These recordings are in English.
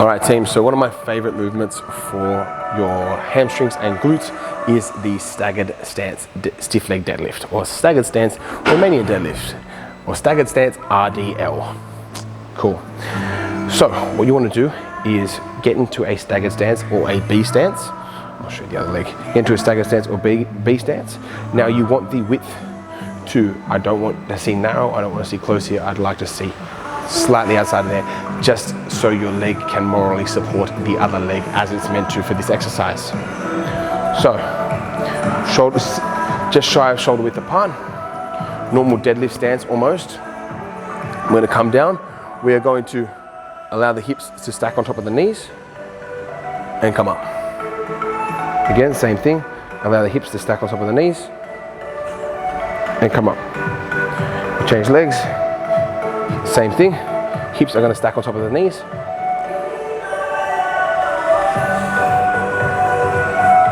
All right, team, so one of my favorite movements for your hamstrings and glutes is the staggered stance stiff leg deadlift, or staggered stance Romanian deadlift, or staggered stance RDL. Cool. So what you want to do is get into a staggered stance or a B stance. I'll show you the other leg. Get into a staggered stance or B stance. Now you want the width to, I don't want to see narrow, I don't want to see close here, I'd like to see slightly outside of there, just so your leg can morally support the other leg as it's meant to for this exercise. So, shoulders just shy of shoulder width apart, normal deadlift stance almost. We're going to come down, we are going to allow the hips to stack on top of the knees and come up. Again, same thing, allow the hips to stack on top of the knees and come up. Change legs. Same thing, hips are going to stack on top of the knees.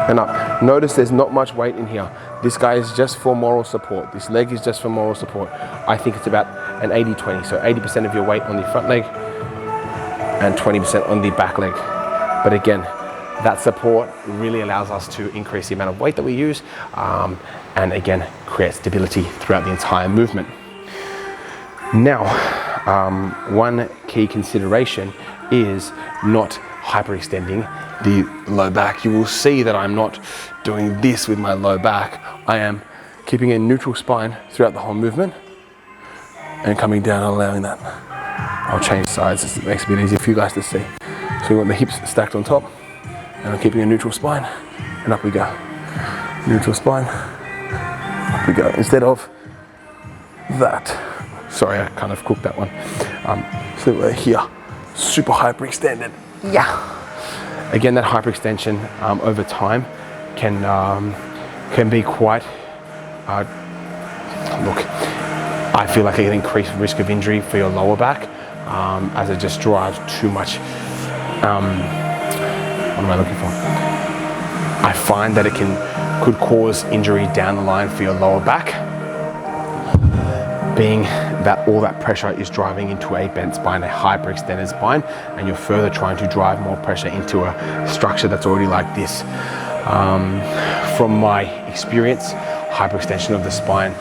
And up. Notice there's not much weight in here. This guy is just for moral support. This leg is just for moral support. I think it's about an 80-20. So 80% of your weight on the front leg and 20% on the back leg. But again, that support really allows us to increase the amount of weight that we use and again, create stability throughout the entire movement. Now, one key consideration is not hyperextending the low back. You will see that I'm not doing this with my low back. I am keeping a neutral spine throughout the whole movement and coming down and allowing that. I'll change sides, it makes it a bit easier for you guys to see. So we want the hips stacked on top and I'm keeping a neutral spine and up we go. Neutral spine, up we go. Instead of that. Sorry, I kind of cooked that one. So we're here, super hyperextended. Yeah. Again, that hyperextension over time can be quite. Look, I feel like it can increase risk of injury for your lower back as it just drives too much. What am I looking for? I find that it could cause injury down the line for your lower back, being that all that pressure is driving into a bent spine, a hyperextended spine, and you're further trying to drive more pressure into a structure that's already like this. From my experience, hyperextension of the spine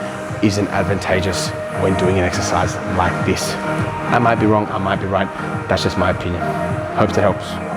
isn't advantageous when doing an exercise like this. I might be wrong, I might be right. That's just my opinion. Hope that helps.